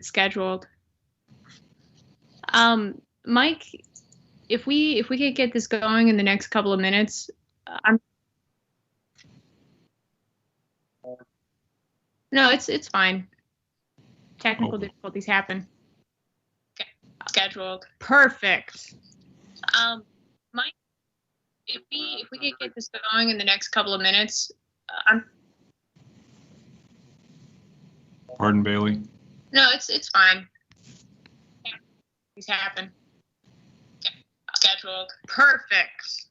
scheduled. Mike, if we could get this going in the next couple of minutes, No, it's fine. Technical difficulties happen. Okay, scheduled. Perfect. Mike, if we could get this going in the next couple of minutes, Pardon, Bailey? No, it's fine. These happen. Okay, scheduled. Perfect.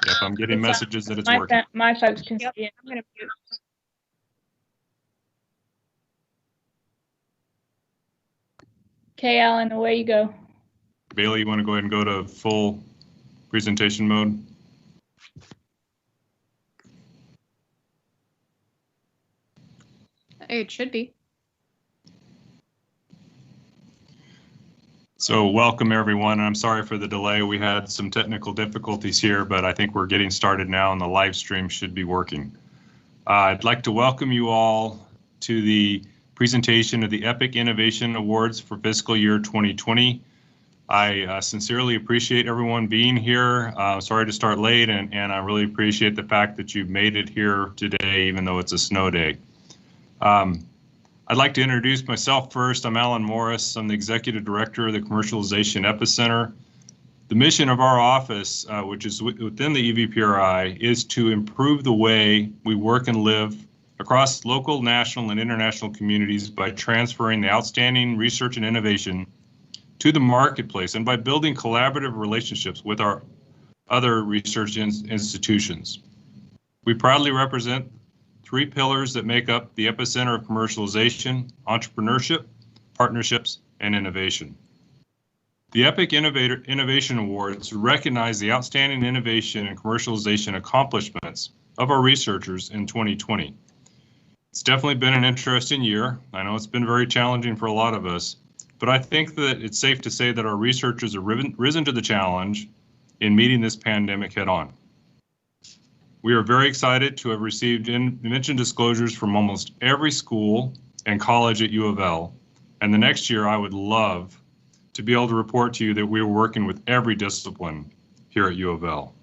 Yep, I'm getting messages that it's working. My folks can see it. I'm gonna mute. Okay, Alan, away you go. Bailey, you want to go ahead and go to full presentation mode? It should be. So welcome everyone. I'm sorry for the delay. We had some technical difficulties here, but I think we're getting started now and the live stream should be working. I'd like to welcome you all to the presentation of the Epic Innovation Awards for fiscal year 2020. I sincerely appreciate everyone being here. Sorry to start late, and I really appreciate the fact that you've made it here today, even though it's a snow day. I'd like to introduce myself first. I'm Alan Morris. I'm the Executive Director of the Commercialization Epicenter. The mission of our office, which is within the EVPRI, is to improve the way we work and live across local, national, and international communities by transferring the outstanding research and innovation to the marketplace and by building collaborative relationships with our other research institutions. We proudly represent three pillars that make up the epicenter of commercialization: entrepreneurship, partnerships, and innovation. The Epic Innovation Awards recognize the outstanding innovation and commercialization accomplishments of our researchers in 2020. It's definitely been an interesting year. I know it's been very challenging for a lot of us, but I think that it's safe to say that our researchers have risen to the challenge in meeting this pandemic head on. We are very excited to have received mentioned disclosures from almost every school and college at UofL. And the next year, I would love to be able to report to you that we are working with every discipline here at UofL.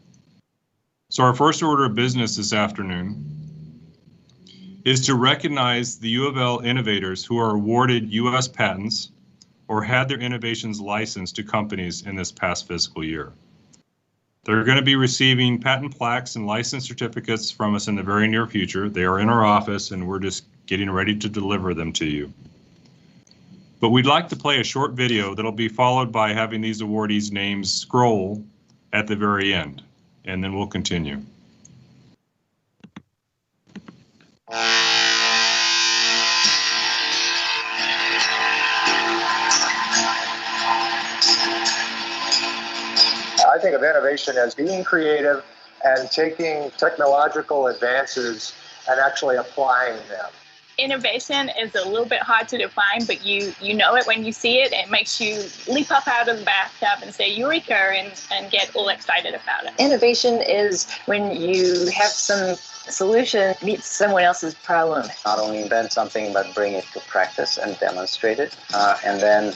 So our first order of business this afternoon is to recognize the UofL innovators who are awarded US patents or had their innovations licensed to companies in this past fiscal year. They're going to be receiving patent plaques and license certificates from us in the very near future. They are in our office and we're just getting ready to deliver them to you. But we'd like to play a short video that'll be followed by having these awardees' names scroll at the very end, and then we'll continue. I think of innovation as being creative and taking technological advances and actually applying them. Innovation is a little bit hard to define, but you know it when you see it. It makes you leap up out of the bathtub and say Eureka and get all excited about it. Innovation is when you have some solution meets someone else's problem. Not only invent something, but bring it to practice and demonstrate it, and then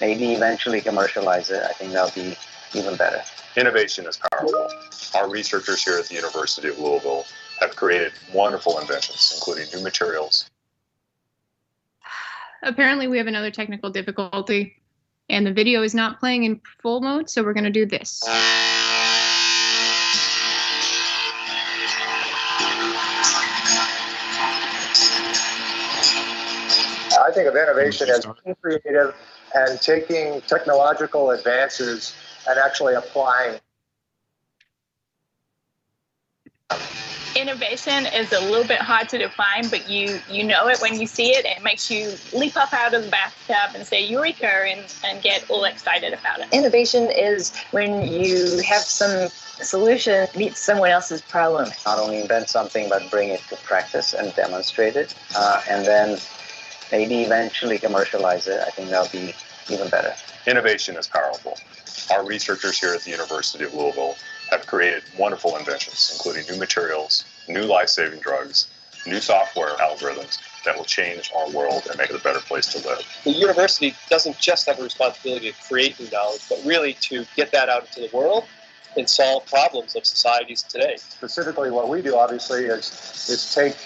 maybe eventually commercialize it. I think that'll be even better. Innovation is powerful. Our researchers here at the University of Louisville have created wonderful inventions, including new materials. Apparently we have another technical difficulty and the video is not playing in full mode, so we're going to do this. I think of innovation as being creative and taking technological advances and actually applying. Innovation is a little bit hard to define, but you know it when you see it. It makes you leap up out of the bathtub and say Eureka and get all excited about it. Innovation is when you have some solution meets someone else's problem. Not only invent something, but bring it to practice and demonstrate it, and then maybe eventually commercialize it. I think that'll be even better. Innovation is powerful. Our researchers here at the University of Louisville have created wonderful inventions, including new materials, new life-saving drugs, new software algorithms, that will change our world and make it a better place to live. The university doesn't just have a responsibility to create new knowledge, but really to get that out into the world and solve problems of societies today. Specifically, what we do, obviously, is take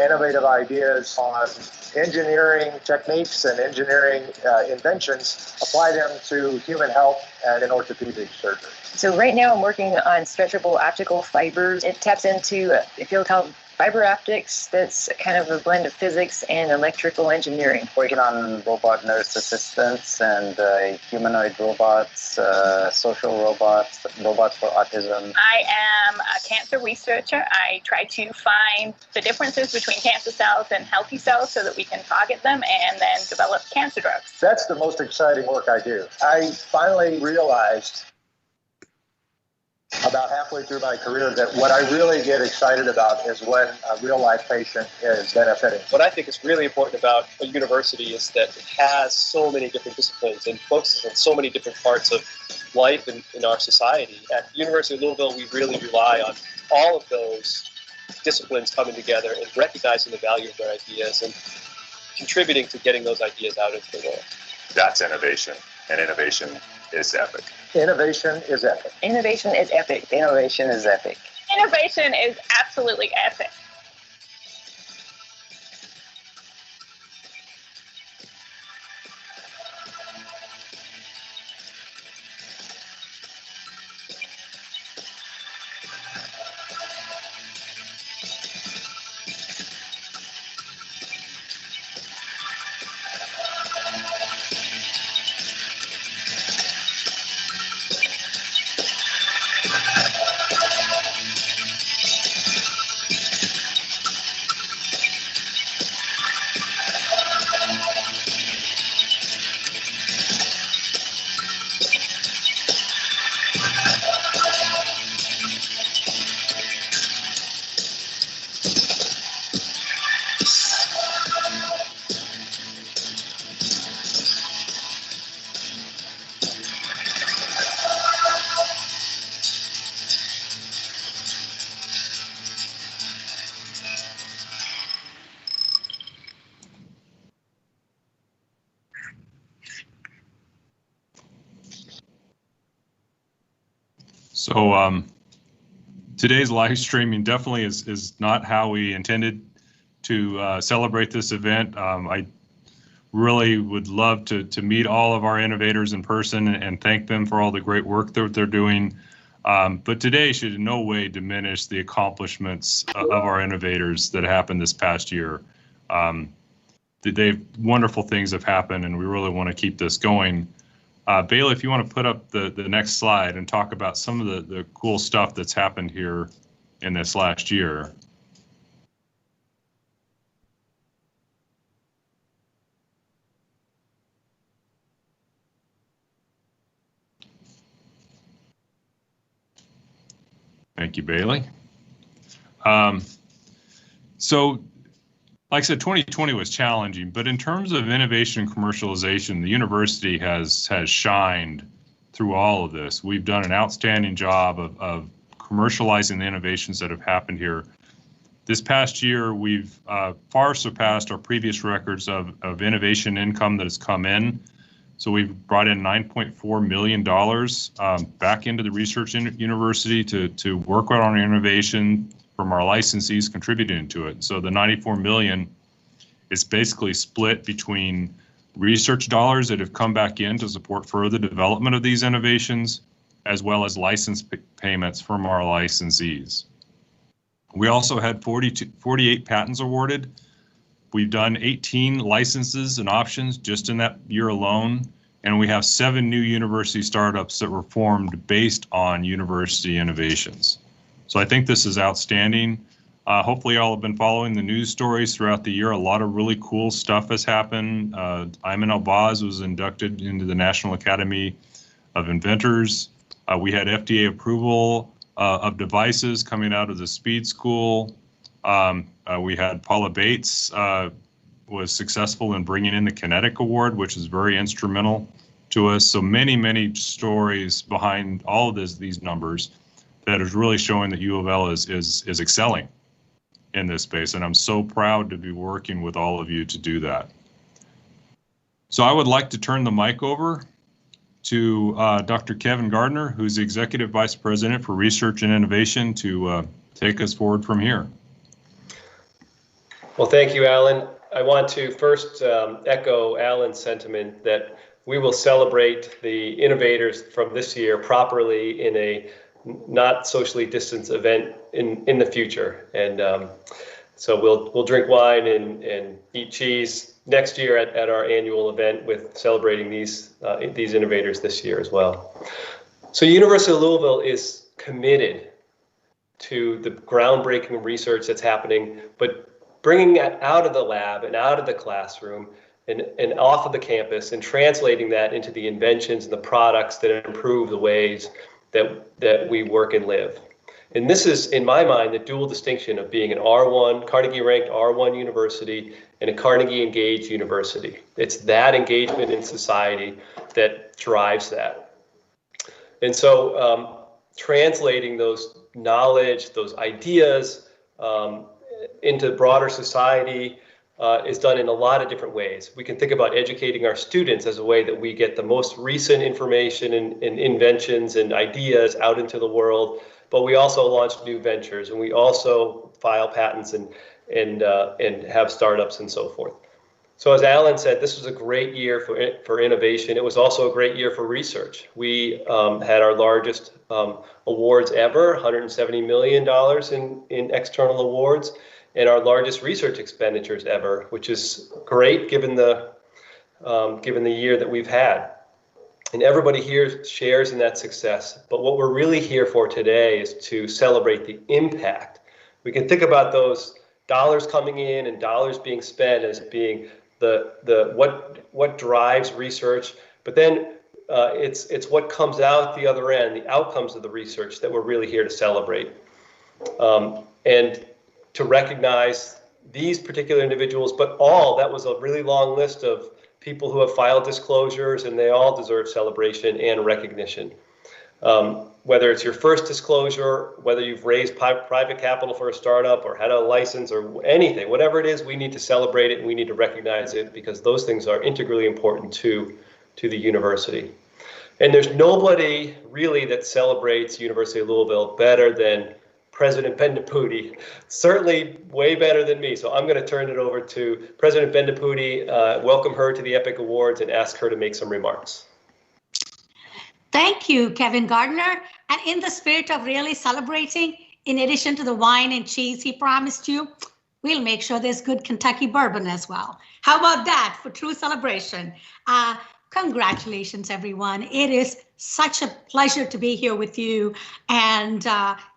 innovative ideas on engineering techniques and engineering inventions, apply them to human health and in orthopedic surgery. So right now I'm working on stretchable optical fibers. It taps into a field called fiber optics that's kind of a blend of physics and electrical engineering. Working on robot nurse assistants and humanoid robots, social robots, robots for autism. I am a cancer researcher. I try to find the differences between cancer cells and healthy cells so that we can target them and then develop cancer drugs. That's the most exciting work I do. I finally realized about halfway through my career that what I really get excited about is when a real life patient is benefiting. What I think is really important about a university is that it has so many different disciplines and focuses on so many different parts of life in our society. At the University of Louisville, we really rely on all of those disciplines coming together and recognizing the value of their ideas and contributing to getting those ideas out into the world. That's innovation, and innovation is epic. Innovation is epic. Innovation is epic. Innovation is epic. Innovation is absolutely epic. So today's live streaming definitely is not how we intended to celebrate this event. I really would love to meet all of our innovators in person and thank them for all the great work that they're doing. But today should in no way diminish the accomplishments of our innovators that happened this past year. Wonderful things have happened, and we really want to keep this going. Bailey, if you want to put up the next slide and talk about some of the cool stuff that's happened here in this last year. Thank you, Bailey. So, like I said, 2020 was challenging, but in terms of innovation and commercialization, the university has shined through all of this. We've done an outstanding job of commercializing the innovations that have happened here. This past year, we've far surpassed our previous records of innovation income that has come in. So we've brought in $9.4 million back into the research university to work on our innovation from our licensees contributing to it. So the $94 million is basically split between research dollars that have come back in to support further development of these innovations, as well as license payments from our licensees. We also had 48 patents awarded. We've done 18 licenses and options just in that year alone, and we have 7 new university startups that were formed based on university innovations. So I think this is outstanding. Hopefully y'all have been following the news stories throughout the year. A lot of really cool stuff has happened. Ayman El-Baz was inducted into the National Academy of Inventors. We had FDA approval of devices coming out of the Speed School. We had Paula Bates was successful in bringing in the Kinetic Award, which is very instrumental to us. So many stories behind all of these numbers that is really showing that UofL is excelling. in this space, and I'm so proud to be working with all of you to do that. So I would like to turn the mic over to Dr. Kevin Gardner, who's the Executive Vice President for Research and Innovation, to take us forward from here. Well, thank you, Alan. I want to first echo Alan's sentiment that we will celebrate the innovators from this year properly in a not socially distanced event in the future. And so we'll drink wine and eat cheese next year at our annual event with celebrating these innovators this year as well. So University of Louisville is committed to the groundbreaking research that's happening, but bringing it out of the lab and out of the classroom and off of the campus and translating that into the inventions and the products that improve the ways that we work and live. And this is, in my mind, the dual distinction of being an R1, Carnegie-ranked R1 university and a Carnegie-engaged university. It's that engagement in society that drives that. And so translating those knowledge, those ideas into broader society is done in a lot of different ways. We can think about educating our students as a way that we get the most recent information and inventions and ideas out into the world, but we also launch new ventures, and we also file patents and have startups and so forth. So as Alan said, this was a great year for innovation. It was also a great year for research. We had our largest awards ever, $170 million in external awards, and our largest research expenditures ever, which is great given the year that we've had. And everybody here shares in that success. But what we're really here for today is to celebrate the impact. We can think about those dollars coming in and dollars being spent as being what drives research, but then it's what comes out the other end, the outcomes of the research that we're really here to celebrate. And to recognize these particular individuals, but that was a really long list of people who have filed disclosures, and they all deserve celebration and recognition. Whether it's your first disclosure, whether you've raised private capital for a startup or had a license or anything, whatever it is, we need to celebrate it and we need to recognize it because those things are integrally important to the university. And there's nobody really that celebrates University of Louisville better than President Bendaputi, certainly way better than me. So I'm going to turn it over to President Bendaputi, welcome her to the EPIC Awards and ask her to make some remarks. Thank you, Kevin Gardner. And in the spirit of really celebrating, in addition to the wine and cheese he promised you, we'll make sure there's good Kentucky bourbon as well. How about that for true celebration? Congratulations, everyone. It is such a pleasure to be here with you. And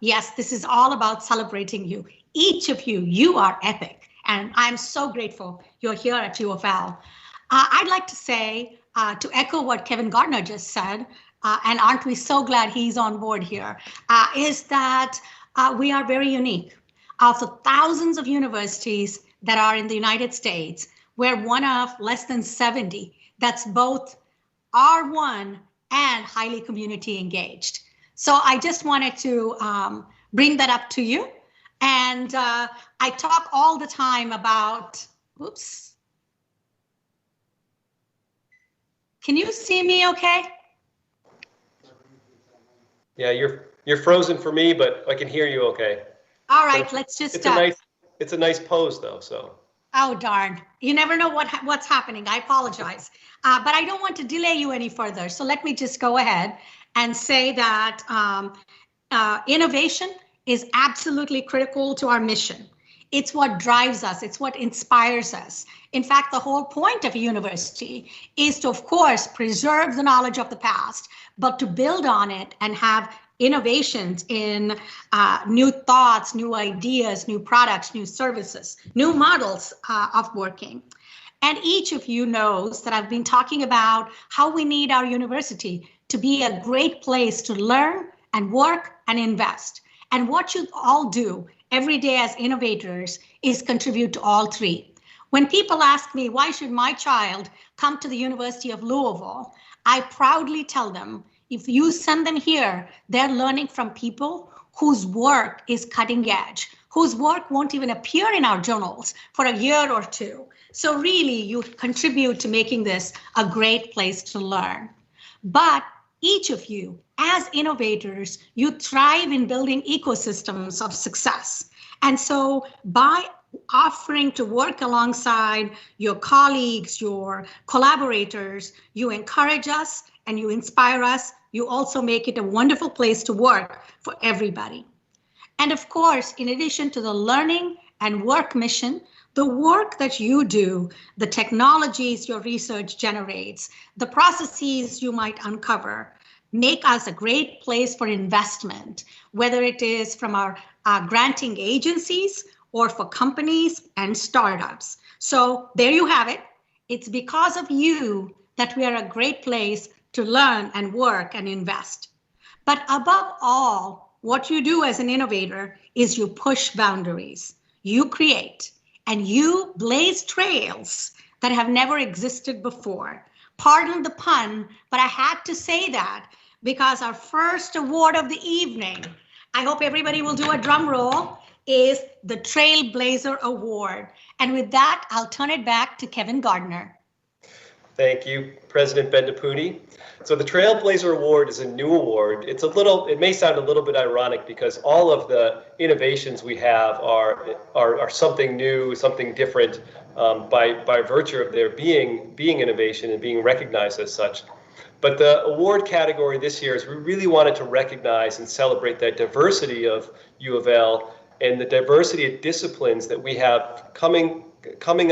yes, this is all about celebrating you. Each of you, you are epic. And I'm so grateful you're here at UofL. I'd like to say, to echo what Kevin Gardner just said, and aren't we so glad he's on board here, is that we are very unique. Of the thousands of universities that are in the United States, we're one of less than 70 that's both R1 and highly community engaged. So I just wanted to bring that up to you. And I talk all the time about, oops. Can you see me okay? Yeah, you're frozen for me, but I can hear you okay. All right, let's just start. It's a nice pose though, so. Oh, darn. You never know what's happening. I apologize. But I don't want to delay you any further. So let me just go ahead and say that innovation is absolutely critical to our mission. It's what drives us. It's what inspires us. In fact, the whole point of a university is to, of course, preserve the knowledge of the past, but to build on it and have innovations in new thoughts, new ideas, new products, new services, new models of working. And each of you knows that I've been talking about how we need our university to be a great place to learn and work and invest. And what you all do every day as innovators is contribute to all three. When people ask me, why should my child come to the University of Louisville? I proudly tell them, if you send them here, they're learning from people whose work is cutting edge, whose work won't even appear in our journals for a year or two. So really, you contribute to making this a great place to learn. But each of you, as innovators, you thrive in building ecosystems of success. And so by offering to work alongside your colleagues, your collaborators, you encourage us and you inspire us. You also make it a wonderful place to work for everybody. And of course, in addition to the learning and work mission, the work that you do, the technologies your research generates, the processes you might uncover, make us a great place for investment, whether it is from our granting agencies or for companies and startups. So there you have it. It's because of you that we are a great place to learn and work and invest. But above all, what you do as an innovator is you push boundaries, you create, and you blaze trails that have never existed before. Pardon the pun, but I had to say that because our first award of the evening, I hope everybody will do a drum roll, is the Trailblazer Award. And with that, I'll turn it back to Kevin Gardner. Thank you, President Bendapudi. So the Trailblazer Award is a new award. It may sound a little bit ironic because all of the innovations we have are something new, something different by virtue of their being innovation and being recognized as such. But the award category this year is we really wanted to recognize and celebrate that diversity of U of L and the diversity of disciplines that we have coming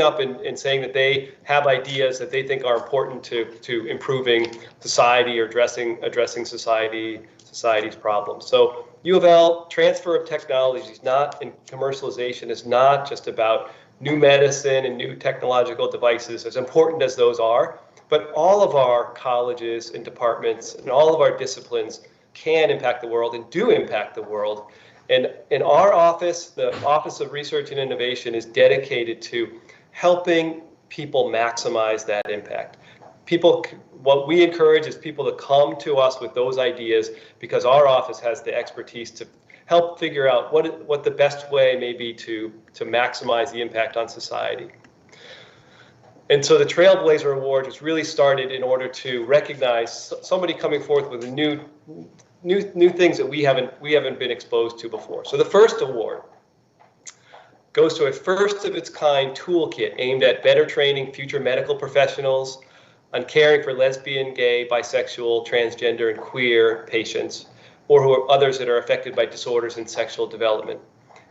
up and saying that they have ideas that they think are important to improving society or addressing society's problems. So U of L transfer of technologies and commercialization is not just about new medicine and new technological devices, as important as those are, but all of our colleges and departments and all of our disciplines can impact the world and do impact the world. And in our office, the Office of Research and Innovation is dedicated to helping people maximize that impact. What we encourage is people to come to us with those ideas because our office has the expertise to help figure out what the best way may be to maximize the impact on society. And so the Trailblazer Award was really started in order to recognize somebody coming forth with new things that we haven't been exposed to before. So the first award goes to a first of its kind toolkit aimed at better training future medical professionals on caring for lesbian, gay, bisexual, transgender, and queer patients, or who are others that are affected by disorders in sexual development.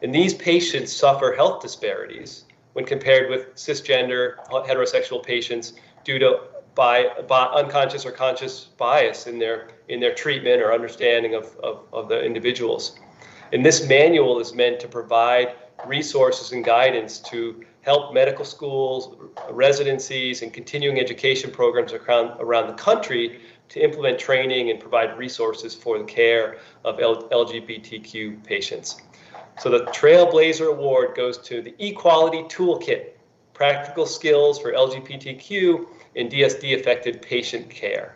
And these patients suffer health disparities when compared with cisgender heterosexual patients due to by unconscious or conscious bias in their treatment or understanding of the individuals. And this manual is meant to provide resources and guidance to help medical schools, residencies, and continuing education programs around the country to implement training and provide resources for the care of LGBTQ patients. So the Trailblazer Award goes to the Equality Toolkit, Practical Skills for LGBTQ and DSD-affected patient care.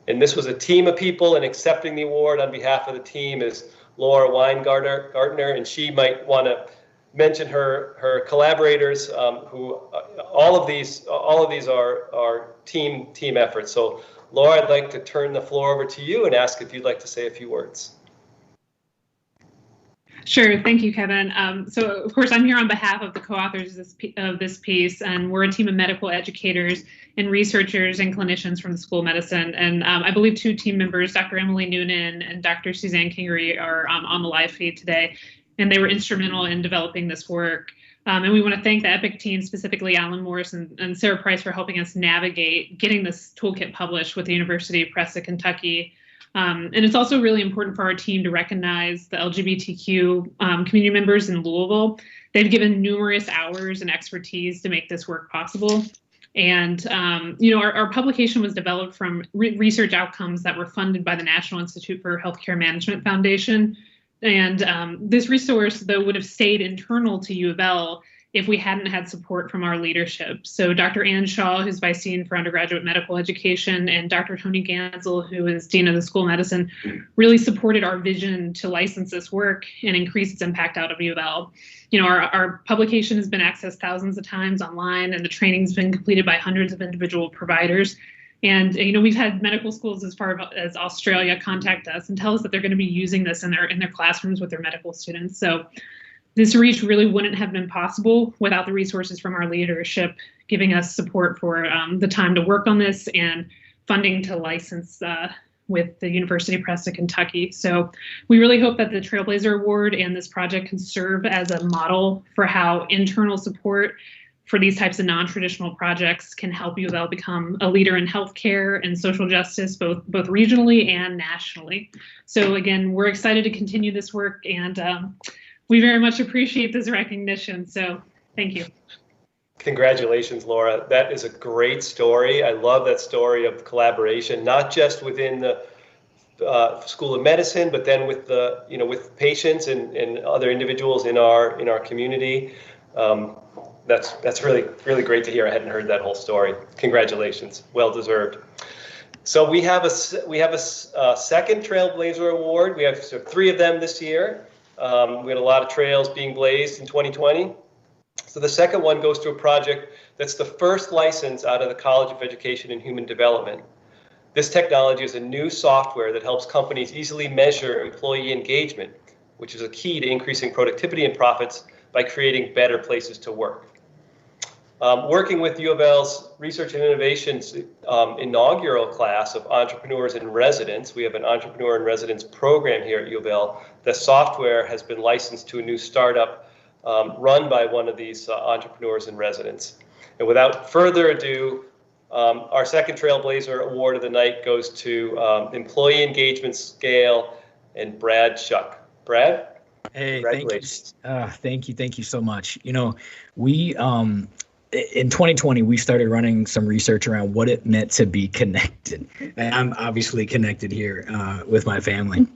And this was a team of people, and accepting the award on behalf of the team is Laura Weingartner, and she might want to mention her collaborators, who all of these are team efforts. So Laura, I'd like to turn the floor over to you and ask if you'd like to say a few words. Sure. Thank you, Kevin. So, of course, I'm here on behalf of the co-authors of this piece, and we're a team of medical educators and researchers and clinicians from the School of Medicine. And I believe two team members, Dr. Emily Noonan and Dr. Suzanne Kingery, are on the live feed today, and they were instrumental in developing this work. And we want to thank the EPIC team, specifically Alan Morris and Sarah Price, for helping us navigate getting this toolkit published with the University Press of Kentucky. And it's also really important for our team to recognize the LGBTQ community members in Louisville. They've given numerous hours and expertise to make this work possible. And, our publication was developed from research outcomes that were funded by the National Institute for Healthcare Management Foundation. And this resource, though, would have stayed internal to U of L if we hadn't had support from our leadership. So Dr. Ann Shaw, who's Vice Dean for Undergraduate Medical Education, and Dr. Tony Gansel, who is Dean of the School of Medicine, really supported our vision to license this work and increase its impact out of UofL. You know, our publication has been accessed thousands of times online, and the training's been completed by hundreds of individual providers. And, you know, we've had medical schools as far as Australia contact us and tell us that they're going to be using this in their classrooms with their medical students. So this reach really wouldn't have been possible without the resources from our leadership giving us support for the time to work on this and funding to license with the University Press of Kentucky. So we really hope that the Trailblazer Award and this project can serve as a model for how internal support for these types of non-traditional projects can help UofL become a leader in healthcare and social justice, both regionally and nationally. So again, we're excited to continue this work, and we very much appreciate this recognition. So thank you. Congratulations, Laura. That is a great story. I love that story of collaboration, not just within the School of Medicine, but then with the, you know, with patients and other individuals in our community. That's really great to hear. I hadn't heard that whole story. Congratulations, well deserved. So we have a second Trailblazer Award. We have three of them this year. We had a lot of trails being blazed in 2020. So the second one goes to a project that's the first license out of the College of Education and Human Development. This technology is a new software that helps companies easily measure employee engagement, which is a key to increasing productivity and profits by creating better places to work. Working with UofL's Research and Innovations inaugural class of entrepreneurs in residence, we have an entrepreneur in residence program here at UofL. The software has been licensed to a new startup run by one of these entrepreneurs in residence. And without further ado, our second Trailblazer Award of the night goes to Employee Engagement Scale and Brad Shuck. Brad? Hey, thank you so much. You know, we in 2020 we started running some research around what it meant to be connected. And I'm obviously connected here with my family,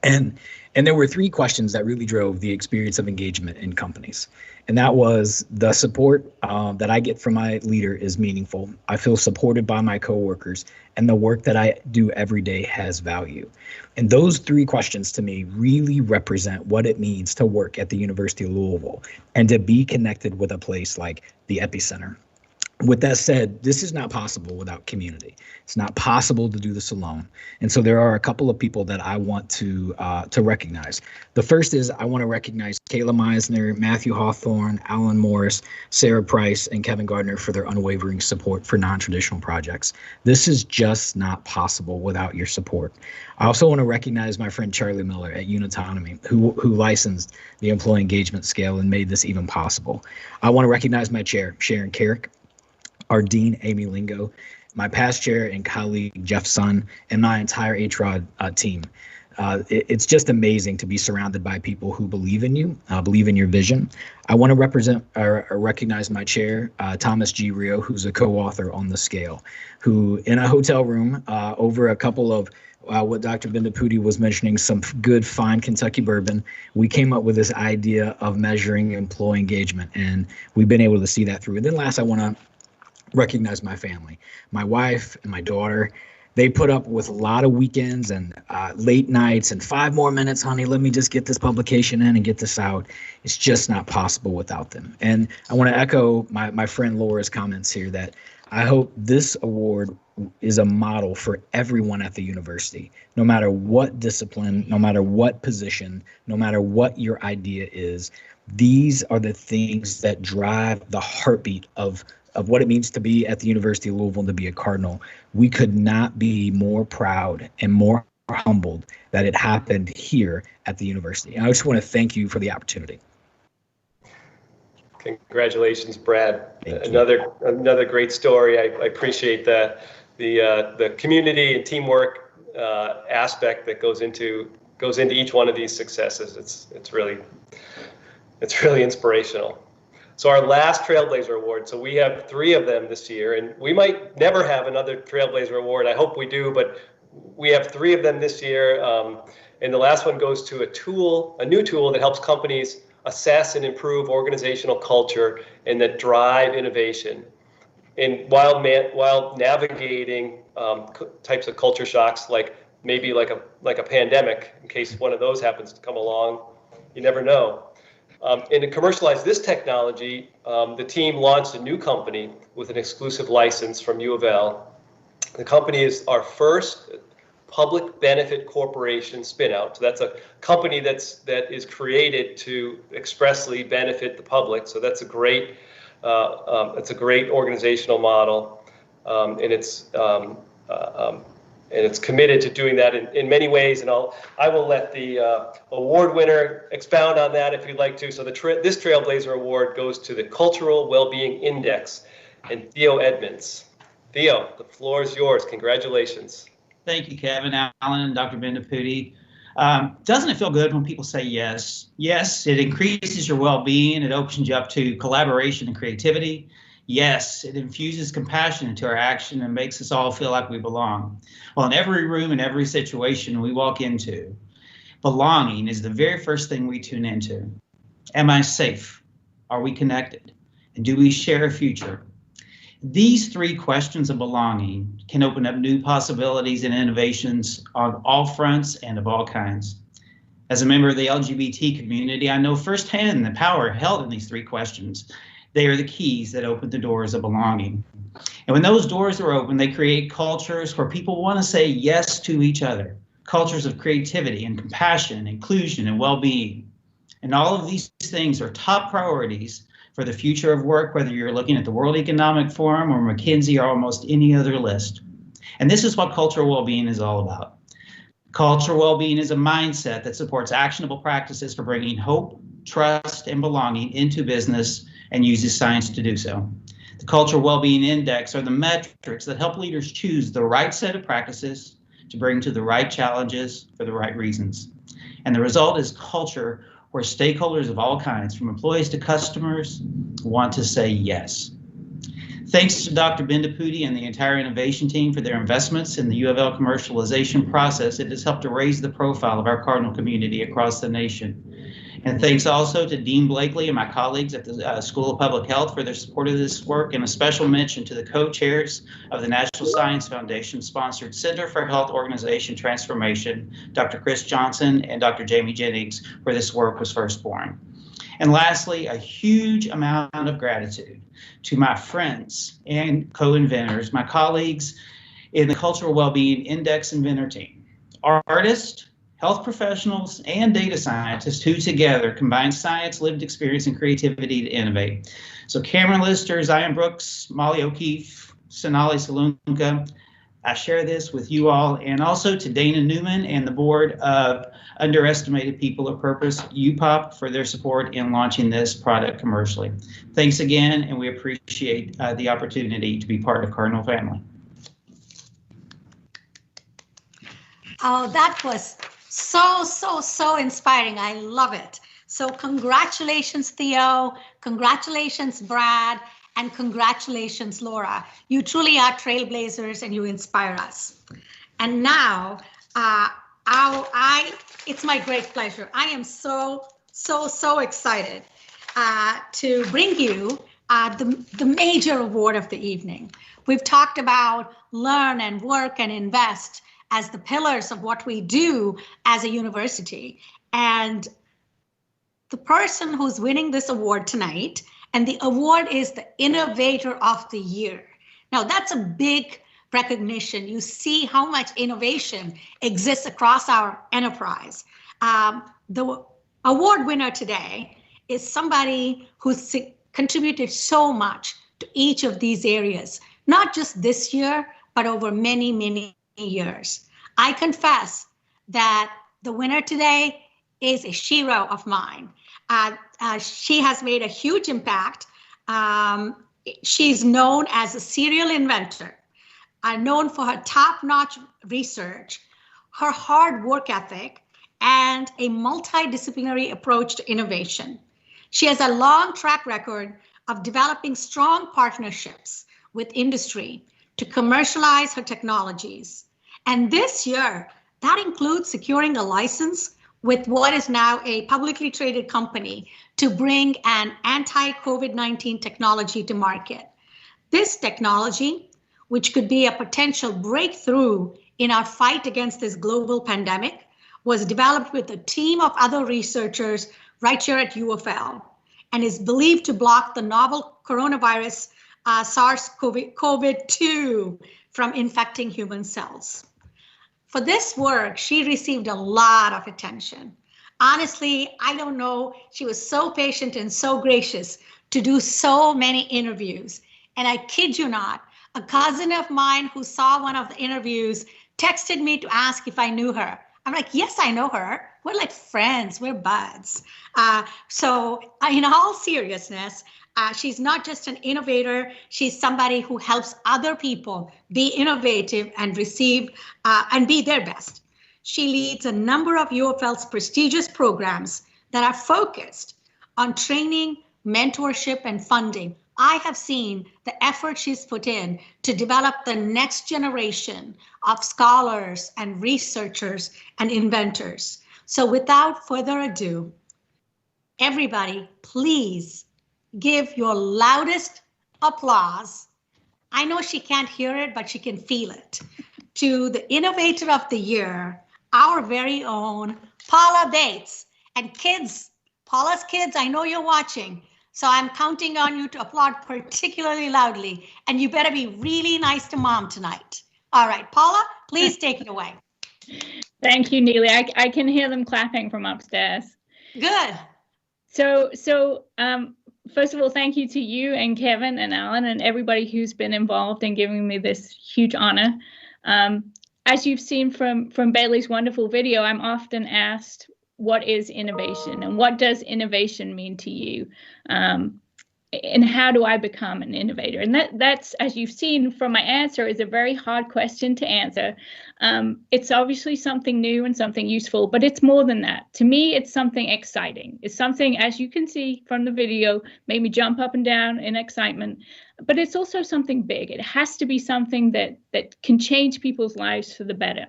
and there were three questions that really drove the experience of engagement in companies. And that was, the support that I get from my leader is meaningful. I feel supported by my coworkers, and the work that I do every day has value. And those three questions to me really represent what it means to work at the University of Louisville and to be connected with a place like the Epicenter. With that said, this is not possible without community. It's not possible to do this alone. And so there are a couple of people that I want to recognize. The first is, I want to recognize Kayla Meisner, Matthew Hawthorne, Alan Morris, Sarah Price, and Kevin Gardner for their unwavering support for non-traditional projects. This is just not possible without your support. I also want to recognize my friend Charlie Miller at Unautonomy, who licensed the employee engagement scale and made this even possible. I want to recognize my chair, Sharon Carrick, our dean, Amy Lingo, my past chair and colleague, Jeff Sun, and my entire HROD team. It's just amazing to be surrounded by people who believe in you, believe in your vision. I want to recognize my chair, Thomas G. Rio, who's a co-author on the scale, who in a hotel room over a couple of what Dr. Bindapudi was mentioning, some good, fine Kentucky bourbon, we came up with this idea of measuring employee engagement, and we've been able to see that through. And then last, I want to recognize my family, my wife and my daughter. They put up with a lot of weekends and late nights and 5 more minutes, honey, let me just get this publication in and get this out. It's just not possible without them. And I want to echo my friend Laura's comments here that I hope this award is a model for everyone at the university, no matter what discipline, no matter what position, no matter what your idea is. These are the things that drive the heartbeat of what it means to be at the University of Louisville and to be a Cardinal. We could not be more proud and more humbled that it happened here at the university. And I just want to thank you for the opportunity. Congratulations, Brad. Another great story. I appreciate the community and teamwork aspect that goes into each one of these successes. It's really inspirational. So our last Trailblazer Award, so we have 3 of them this year, and we might never have another Trailblazer Award. I hope we do, but we have 3 of them this year. And the last one goes to a new tool that helps companies assess and improve organizational culture and that drive innovation. And while navigating types of culture shocks, like maybe like a pandemic, in case one of those happens to come along, you never know. And to commercialize this technology, the team launched a new company with an exclusive license from UofL. The company is our first public benefit corporation spinout. So that's a company that is created to expressly benefit the public. So that's a great organizational model, and it's committed to doing that in many ways. And I will let the award winner expound on that if you'd like to. So this Trailblazer Award goes to the Cultural Wellbeing Index and Theo Edmonds. Theo, the floor is yours. Congratulations. Thank you, Kevin, Alan, and Dr. Bendaputi. Doesn't it feel good when people say yes? Yes, it increases your well-being. It opens you up to collaboration and creativity. Yes, it infuses compassion into our action and makes us all feel like we belong. Well, in every room and every situation we walk into, belonging is the very first thing we tune into. Am I safe? Are we connected? And do we share a future? These three questions of belonging can open up new possibilities and innovations on all fronts and of all kinds. As a member of the LGBT community, I know firsthand the power held in these three questions. They are the keys that open the doors of belonging. And when those doors are open, they create cultures where people want to say yes to each other, cultures of creativity and compassion, inclusion, and well-being. And all of these things are top priorities for the future of work, whether you're looking at the World Economic Forum or McKinsey or almost any other list. And this is what cultural well-being is all about. Cultural well-being is a mindset that supports actionable practices for bringing hope, trust, and belonging into business and uses science to do so. The Cultural Wellbeing Index are the metrics that help leaders choose the right set of practices to bring to the right challenges for the right reasons. And the result is culture where stakeholders of all kinds, from employees to customers, want to say yes. Thanks to Dr. Bendaputi and the entire innovation team for their investments in the UofL commercialization process. It has helped to raise the profile of our Cardinal community across the nation. And thanks also to Dean Blakely and my colleagues at the School of Public Health for their support of this work, and a special mention to the co-chairs of the National Science Foundation-sponsored Center for Health Organization Transformation, Dr. Chris Johnson and Dr. Jamie Jennings, where this work was first born. And lastly, a huge amount of gratitude to my friends and co-inventors, my colleagues in the Cultural Wellbeing Index Inventor team, artists, health professionals, and data scientists who together combine science, lived experience, and creativity to innovate. So Cameron Lister, Zion Brooks, Molly O'Keefe, Sonali Salunka, I share this with you all, and also to Dana Newman and the board of Underestimated People of Purpose, UPOP, for their support in launching this product commercially. Thanks again, and we appreciate the opportunity to be part of Cardinal family. Oh, that was so inspiring. I love it. So congratulations, Theo. Congratulations, Brad. And congratulations, Laura. You truly are trailblazers and you inspire us. And now, it's my great pleasure. I am so excited to bring you the major award of the evening. We've talked about learn and work and invest as the pillars of what we do as a university. And the person who's winning this award tonight, and the award is the Innovator of the Year. Now that's a big recognition. You see how much innovation exists across our enterprise. The award winner today is somebody who's contributed so much to each of these areas, not just this year, but over many years. I confess that the winner today is a hero of mine. She has made a huge impact. She's known as a serial inventor, known for her top-notch research, her hard work ethic, and a multidisciplinary approach to innovation. She has a long track record of developing strong partnerships with industry to commercialize her technologies. And this year, that includes securing a license with what is now a publicly traded company to bring an anti-COVID-19 technology to market. This technology, which could be a potential breakthrough in our fight against this global pandemic, was developed with a team of other researchers right here at UofL and is believed to block the novel coronavirus SARS-CoV-2 from infecting human cells. For this work, she received a lot of attention. Honestly, I don't know, she was so patient and so gracious to do so many interviews. And I kid you not, a cousin of mine who saw one of the interviews texted me to ask if I knew her. I'm like, yes, I know her. We're like friends, we're buds. So in all seriousness, she's not just an innovator, she's somebody who helps other people be innovative and receive and be their best. She leads a number of UofL's prestigious programs that are focused on training, mentorship, and funding. I have seen the effort she's put in to develop the next generation of scholars and researchers and inventors. So without further ado, everybody, please give your loudest applause. I know she can't hear it, but she can feel it. To the Innovator of the Year, our very own Paula Bates. And kids, Paula's kids, I know you're watching. So I'm counting on you to applaud particularly loudly. And you better be really nice to Mom tonight. All right, Paula, please take it away. Thank you, Neely. I can hear them clapping from upstairs. Good. So first of all, thank you to you and Kevin and Alan and everybody who's been involved in giving me this huge honor. As you've seen from Bailey's wonderful video, I'm often asked, what is innovation and what does innovation mean to you? And how do I become an innovator? And that's, as you've seen from my answer, is a very hard question to answer. It's obviously something new and something useful, but it's more than that. To me, it's something exciting. It's something, as you can see from the video, made me jump up and down in excitement, but it's also something big. It has to be something that can change people's lives for the better.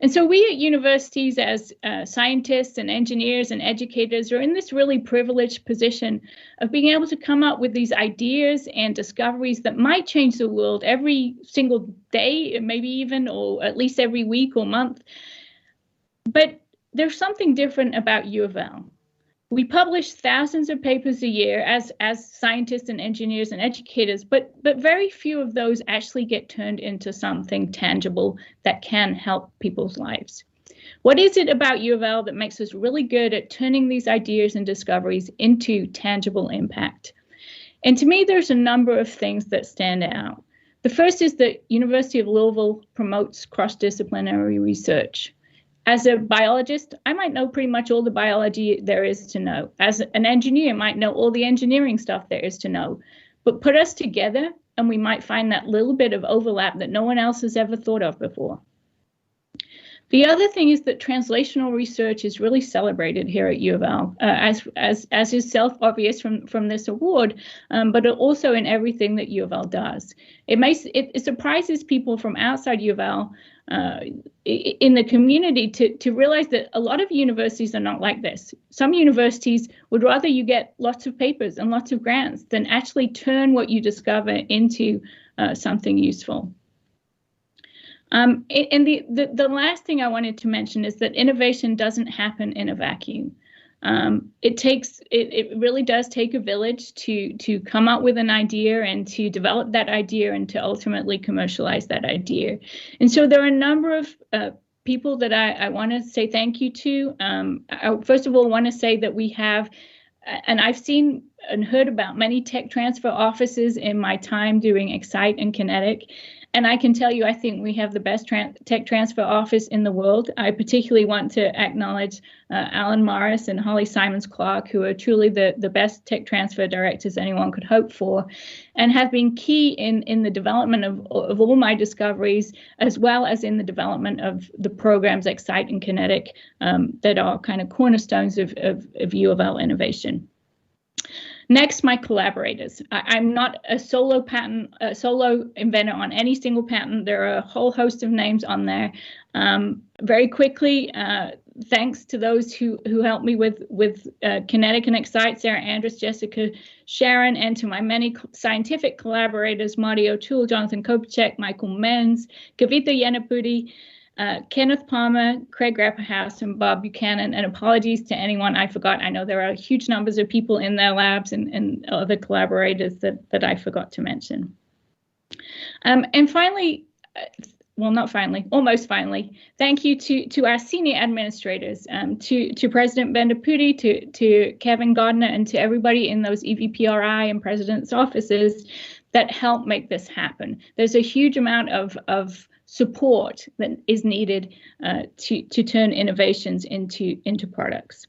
And so we at universities as scientists and engineers and educators are in this really privileged position of being able to come up with these ideas and discoveries that might change the world every single day, maybe even, or at least every week or month. But there's something different about UofL. We publish thousands of papers a year as scientists and engineers and educators, but very few of those actually get turned into something tangible that can help people's lives. What is it about UofL that makes us really good at turning these ideas and discoveries into tangible impact? And to me, there's a number of things that stand out. The first is that University of Louisville promotes cross-disciplinary research. As a biologist, I might know pretty much all the biology there is to know. As an engineer, I might know all the engineering stuff there is to know. But put us together, and we might find that little bit of overlap that no one else has ever thought of before. The other thing is that translational research is really celebrated here at UofL, as is self-obvious from this award, but also in everything that UofL does. It surprises people from outside UofL in the community to realize that a lot of universities are not like this. Some universities would rather you get lots of papers and lots of grants than actually turn what you discover into something useful. And the last thing I wanted to mention is that innovation doesn't happen in a vacuum. It really does take a village to come up with an idea and to develop that idea and to ultimately commercialize that idea. And so there are a number of people that I want to say thank you to. I first of all want to say that we have, and I've seen and heard about many tech transfer offices in my time doing Excite and Kinetic. And I can tell you, I think we have the best tech transfer office in the world. I particularly want to acknowledge Alan Morris and Holly Simons-Clark, who are truly the best tech transfer directors anyone could hope for, and have been key in the development of all my discoveries, as well as in the development of the programs Excite and Kinetic that are kind of cornerstones of UofL innovation. Next, my collaborators. I'm not a solo inventor on any single patent. There are a whole host of names on there. Very quickly, thanks to those who helped me with Kinetic and Excite, Sarah Andrus, Jessica Sharon, and to my many scientific collaborators, Marty O'Toole, Jonathan Kopacek, Michael Menz, Kavitha Yenapudi, Kenneth Palmer, Craig Rapperhouse, and Bob Buchanan. And apologies to anyone I forgot. I know there are huge numbers of people in their labs and other collaborators that I forgot to mention. And finally, well, not finally, almost finally, thank you to our senior administrators, to President Bendapudi, to Kevin Gardner, and to everybody in those EVPRI and president's offices that help make this happen. There's a huge amount of support that is needed to turn innovations into products.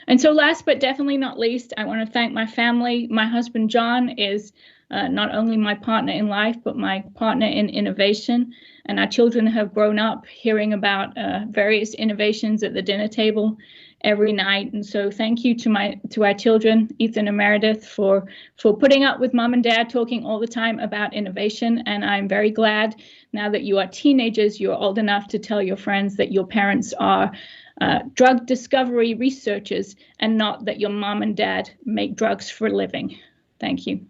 And so last but definitely not least, I want to thank my family. My husband, John, is not only my partner in life, but my partner in innovation. And our children have grown up hearing about various innovations at the dinner table every night. And so thank you to our children, Ethan and Meredith, for putting up with mom and dad talking all the time about innovation. And I'm very glad now that you are teenagers, you're old enough to tell your friends that your parents are drug discovery researchers and not that your mom and dad make drugs for a living. Thank you.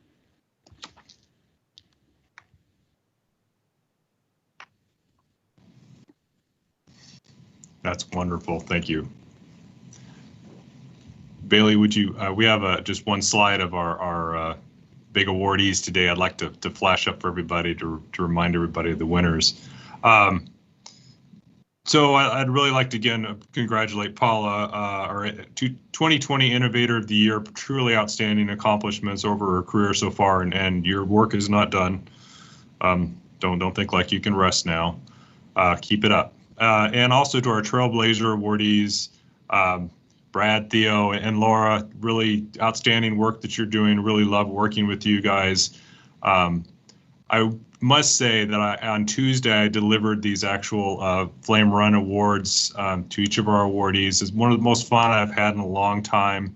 That's wonderful. Thank you. Bailey, would you, we have just one slide of our big awardees today. I'd like to flash up for everybody to remind everybody of the winners. So I'd really like to again congratulate Paula, our 2020 Innovator of the Year. Truly outstanding accomplishments over her career so far, and your work is not done. Don't think like you can rest now. Keep it up. And also to our Trailblazer awardees, Brad, Theo, and Laura, really outstanding work that you're doing. Really love working with you guys. I must say that on Tuesday, I delivered these actual Flame Run Awards to each of our awardees. It's one of the most fun I've had in a long time.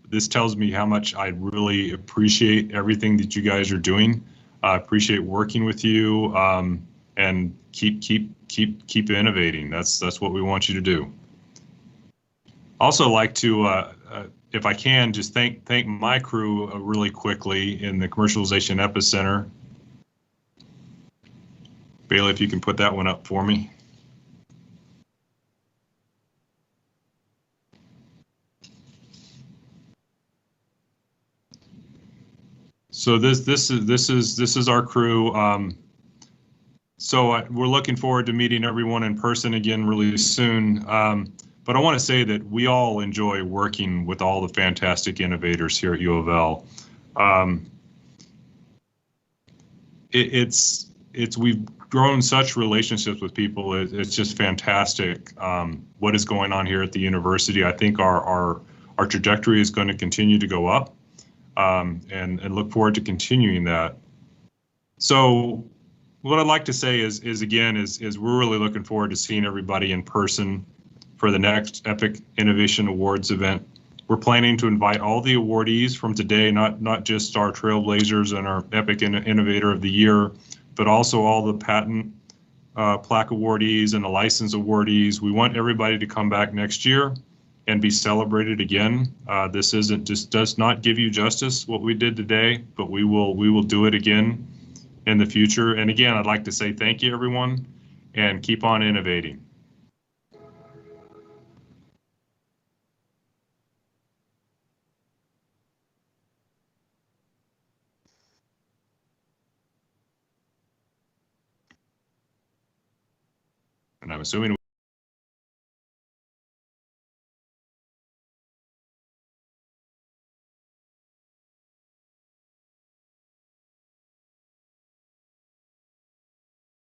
This tells me how much I really appreciate everything that you guys are doing. I appreciate working with you, and keep innovating. That's what we want you to do. Also like to, if I can, just thank my crew really quickly in the Commercialization Epicenter. Bailey, if you can put that one up for me. So this is our crew. So we're looking forward to meeting everyone in person again really soon. But I want to say that we all enjoy working with all the fantastic innovators here at U of L. We've grown such relationships with people. It's just fantastic what is going on here at the university. I think our trajectory is going to continue to go up, and look forward to continuing that. So what I'd like to say is we're really looking forward to seeing everybody in person for the next Epic Innovation Awards event. We're planning to invite all the awardees from today, not just our Trailblazers and our Epic Innovator of the Year, but also all the patent plaque awardees and the license awardees. We want everybody to come back next year and be celebrated again. This does not give you justice what we did today, but we will do it again in the future. And again, I'd like to say thank you, everyone, and keep on innovating. And I'm assuming